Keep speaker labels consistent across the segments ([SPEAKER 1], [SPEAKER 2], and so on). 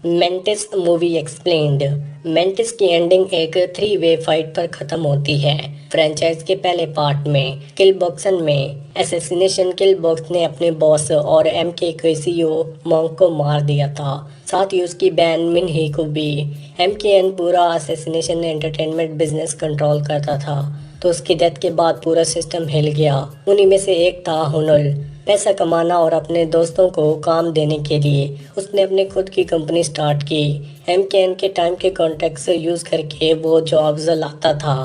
[SPEAKER 1] Mantis movie explained. Mantis की ending एक three way fight पर खत्म होती है। फ्रेंचाइज के पहले पार्ट में किल बॉक्सन में एसेसिनेशन किल बॉक्स ने अपने बॉस और एम के सीईओ मॉन्क को मार दिया था, साथ ही उसकी बहन मिन ही को भी। एम के एन पूरा एसेसिनेशन एंटरटेनमेंट बिजनेस कंट्रोल करता था, तो उसकी डेथ के बाद पूरा सिस्टम हिल गया। उन्हीं में से एक था हुनुल। पैसा कमाना और अपने दोस्तों को काम देने के लिए उसने अपनी खुद की कंपनी स्टार्ट की। एमकेएन के टाइम के कॉन्टैक्ट्स यूज करके वो जॉब्स लाता था।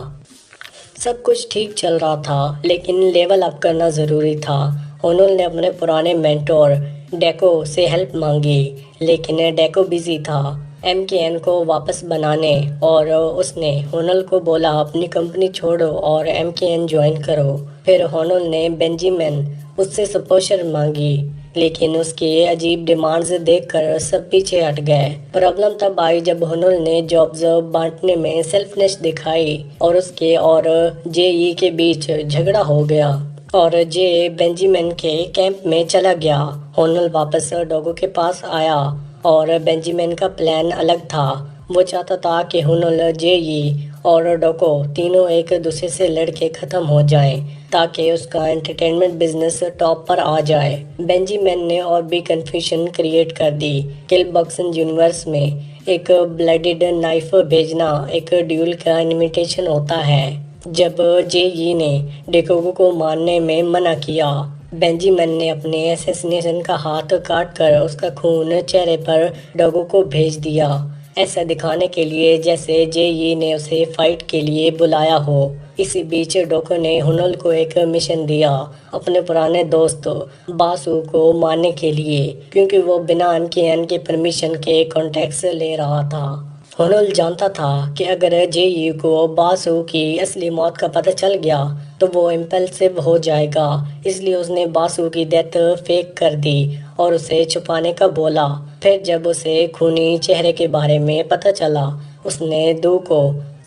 [SPEAKER 1] सब कुछ ठीक चल रहा था, लेकिन लेवल अप करना ज़रूरी था। हुनुल ने अपने पुराने मेंटोर डेको से हेल्प मांगी, लेकिन डेको बिजी था एमकेएन को वापस बनाने, और उसने हुनुल को बोला अपनी कंपनी छोड़ो और एमकेएन ज्वाइन करो। फिर हुनुल ने बेंजामिन उससे सपोर्ट मांगी, लेकिन उसके अजीब डिमांड्स देखकर सब पीछे हट गए। प्रॉब्लम तब आई जब हुनुल ने जॉब्स बांटने में सेल्फनेस दिखाई और उसके और जेई के बीच झगड़ा हो गया और जे बेंजामिन के कैंप में चला गया। हुनुल वापस डोगो के पास आया और बेंजामिन का प्लान अलग था। वो चाहता था कि हुनुल, जेई और डोको तीनों एक दूसरे से लड़के खत्म हो जाएं, ताकि उसका एंटरटेनमेंट बिजनेस टॉप पर आ जाए। बेंजामिन ने और भी कंफ्यूजन क्रिएट कर दी। किल बॉक्सन यूनिवर्स में एक ब्लडेड नाइफ भेजना एक ड्यूल का इमिटेशन होता है। जब जेई ने डेकोगो को मारने में मना किया, बेंजामिन ने अपने एसेसिनेशन का हाथ काट कर उसका खून चेहरे पर डोगो को भेज दिया, ऐसा दिखाने के लिए जैसे जेई ने उसे फाइट के लिए बुलाया हो। इसी बीच डोको ने हुनुल को एक मिशन दिया अपने पुराने दोस्त बासु को मारने के लिए, क्योंकि वो बिना एमकेएन के परमिशन के कॉन्टैक्ट्स ले रहा था। हुनुल जानता था कि अगर जेई को बासु की असली मौत का पता चल गया तो वो इम्पल्सिव हो जाएगा, इसलिए उसने बासु की डेथ फेक कर दी और उसे छुपाने का बोला। फिर जब उसे खूनी चेहरे के बारे में पता चला, उसने दू को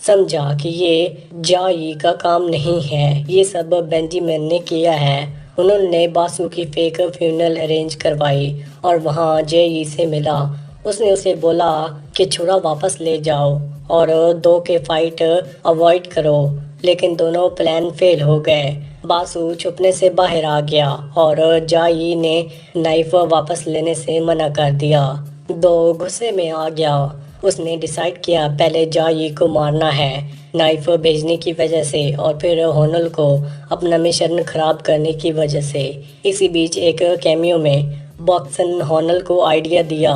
[SPEAKER 1] समझा कि ये जाई का काम नहीं है, ये सब बेंजामिन ने किया है। उन्होंने बासु की फेक फ्यूनरल अरेंज करवाई और वहाँ जेई से मिला। उसने उसे बोला कि छुरा वापस ले जाओ और दो के फाइट अवॉइड करो, लेकिन दोनों प्लान फेल हो गए। बासु छुपने से बाहर आ गया और जाई ने नाइफ वापस लेने से मना कर दिया। दो गुस्से में आ गया। उसने डिसाइड किया पहले जाई को मारना है नाइफ भेजने की वजह से, और फिर हुनुल को अपना मिशन खराब करने की वजह से। इसी बीच एक कैमियो में बॉक्सन हुनुल को आइडिया दिया।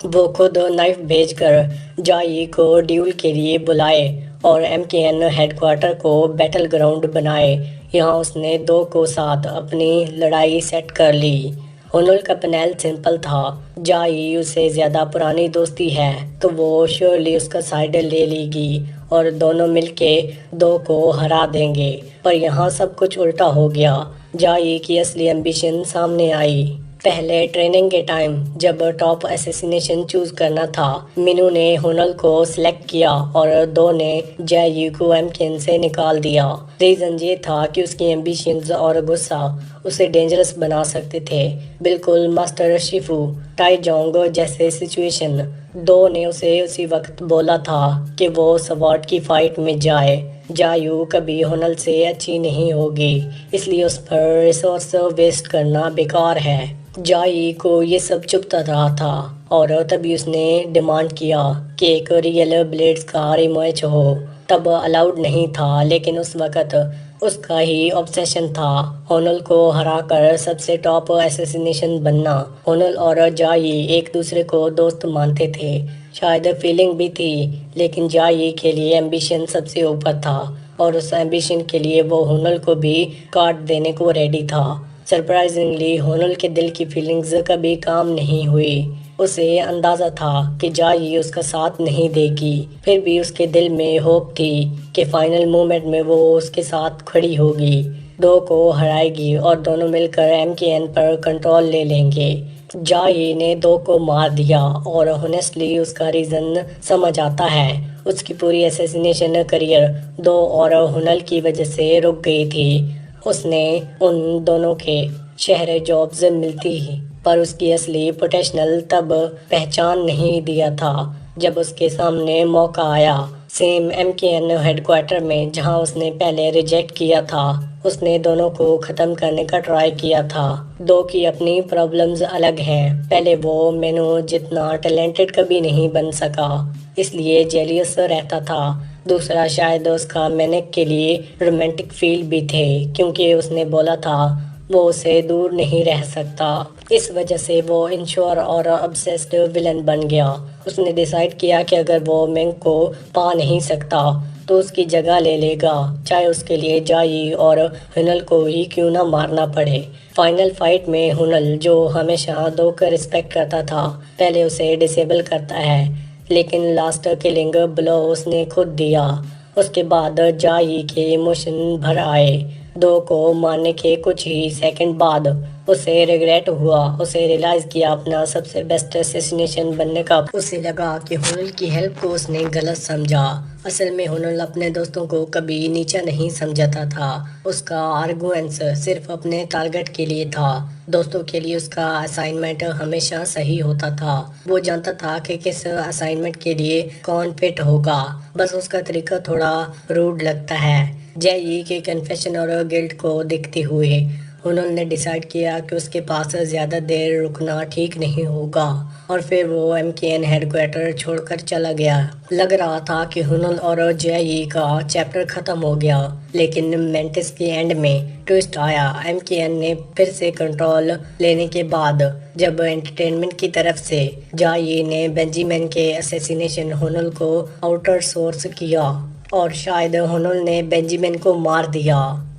[SPEAKER 1] वो खुद नाइफ भेजकर जाई को ड्यूल के लिए बुलाए और एमकेएन हेडक्वार्टर को बैटल ग्राउंड बनाए। यहाँ उसने दो को साथ अपनी लड़ाई सेट कर ली। हुनुल का प्लान सिंपल था, जाई उससे ज़्यादा पुरानी दोस्ती है तो वो श्योरली उसका साइड ले लेगी और दोनों मिलके दो को हरा देंगे। पर यहाँ सब कुछ उल्टा हो गया। जाई की असली एम्बिशन सामने आई। पहले ट्रेनिंग के टाइम जब टॉप एसेसिनेशन चूज करना था, मिनू ने हुनुल को सिलेक्ट किया और दो ने जाई को एमकेएन से निकाल दिया। रीजन ये था कि उसकी एम्बिशंस और गुस्सा उसे डेंजरस बना सकते थे, बिल्कुल मास्टर शिफू टाइजोंग जैसे सिचुएशन। दो ने उसे उसी वक्त बोला था कि वो स्वॉर्ड की फाइट में जाए। जायू कभी हुनुल से अच्छी नहीं होगी, इसलिए उस पर रिसोर्स वेस्ट करना बेकार है। जाई को ये सब चुभता रहा था और तभी उसने डिमांड किया कि एक रियल ब्लेड्स का रिमैच हो। तब अलाउड नहीं था, लेकिन उस वक्त उसका ही ऑब्सेशन था हुनुल को हराकर सबसे टॉप एसेसिनेशन बनना। हुनुल और जाई एक दूसरे को दोस्त मानते थे, शायद फीलिंग भी थी, लेकिन जाई के लिए एम्बिशन सबसे ऊपर था और उस एम्बिशन के लिए वो हुनुल को भी काट देने को रेडी था। सरप्राइजिंगली हुनुल के दिल की फीलिंग्स कभी काम नहीं हुई। उसे अंदाजा था कि जाई उसका साथ नहीं देगी, फिर भी उसके दिल में होप थी कि फाइनल मोमेंट में वो उसके साथ खड़ी होगी, दो को हराएगी और दोनों मिलकर एमकेएन पर कंट्रोल ले लेंगे। जाई ने दो को मार दिया और होनेस्टली उसका रीजन समझ आता है। उसकी पूरी एसेसिनेशन करियर दो और हुनुल की वजह से रुक गई थी। उसने उन दोनों के शहर जॉब्स मिलती ही पर उसकी असली पोटेंशियल तब पहचान नहीं दिया था जब उसके सामने मौका आया। सेम MKN हेडक्वार्टर में जहां उसने पहले रिजेक्ट किया था, उसने दोनों को ख़त्म करने का ट्राई किया था। दो की अपनी प्रॉब्लम्स अलग हैं। पहले वो मेनू जितना टैलेंटेड कभी नहीं बन सका, इसलिए जेलियस रहता था। दूसरा शायद उसका मैनिक के लिए रोमांटिक फील भी थे, क्योंकि उसने बोला था वो उसे दूर नहीं रह सकता। इस वजह से वो इंश्योर और ऑब्सेस्ड विलन बन गया। उसने डिसाइड किया कि अगर वो मेंग को पा नहीं सकता तो उसकी जगह ले लेगा, चाहे उसके लिए जाई और हुनल को ही क्यों ना मारना पड़े। फाइनल फाइट में हुनल, जो हमेशा दो का रिस्पेक्ट करता था, पहले उसे डिसेबल करता है, लेकिन लास्ट किलिंग ब्लो उसने खुद दिया। उसके बाद जाई के इमोशन भर आए। दो को मारने के कुछ ही सेकंड बाद उसे रिग्रेट हुआ। उसे रियलाइज किया अपना सबसे बेस्ट असैसिनेशन बनने का। उसे लगा कि हुनल की हेल्प को उसने गलत समझा। असल में हुनल अपने दोस्तों को कभी नीचा नहीं समझता था। उसका आर्गुमेंट्स सिर्फ अपने टारगेट के लिए था। दोस्तों के लिए उसका असाइनमेंट हमेशा सही होता था। वो जानता था कि किस असाइनमेंट के लिए कौन फिट होगा, बस उसका तरीका थोड़ा रूड लगता है। जय के कन्फेशन और गिल्ट को देखते हुए हुनल ने डिसाइड किया कि उसके पास ज़्यादा देर रुकना ठीक नहीं होगा, और फिर वो MKN हेडक्वार्टर छोड़कर चला गया। लग रहा था कि हुनल और जय का चैप्टर ख़त्म हो गया, लेकिन मेंटिस के एंड में ट्विस्ट आया। MKN ने फिर से कंट्रोल लेने के बाद जब एंटरटेनमेंट की तरफ से जय ने बेंजामिन के असैसिनेशन हुनल को आउटर सोर्स किया, और शायद हुनल ने बेंजामिन को मार दिया।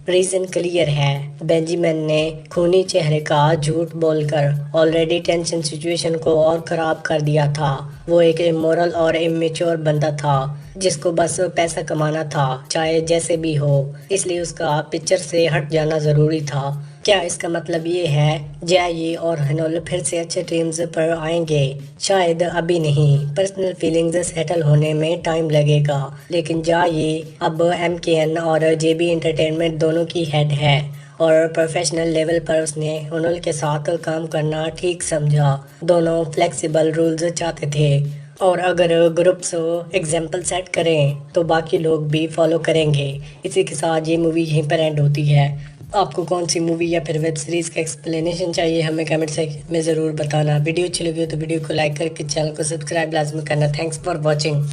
[SPEAKER 1] रीजन क्लियर है, बेंजामिन ने खूनी चेहरे का झूठ बोलकर ऑलरेडी टेंशन सिचुएशन को और खराब कर दिया था। वो एक इमोरल और इमेच्योर बंदा था जिसको बस पैसा कमाना था, चाहे जैसे भी हो, इसलिए उसका पिक्चर से हट जाना जरूरी था। क्या इसका मतलब ये है जय और हुनल फिर से अच्छे टीम्स पर आएंगे? शायद अभी नहीं, पर्सनल फीलिंग्स सेटल होने में टाइम लगेगा, लेकिन जय अब MKN और JB एंटरटेनमेंट दोनों की हेड है, और प्रोफेशनल लेवल पर उसने हुनल के साथ काम करना ठीक समझा। दोनों फ्लेक्सिबल रूल्स चाहते थे, और अगर ग्रुप्स एग्जाम्पल सेट करें तो बाकी लोग भी फॉलो करेंगे। इसी के साथ ये मूवी यहीं पर एंड होती है। आपको कौन सी मूवी या फिर वेब सीरीज़ का एक्सप्लेनेशन चाहिए, हमें कमेंट सेक्शन में ज़रूर बताना। वीडियो अच्छी लगी हो तो वीडियो को लाइक करके चैनल को सब्सक्राइब लाजमी करना। Thanks for watching.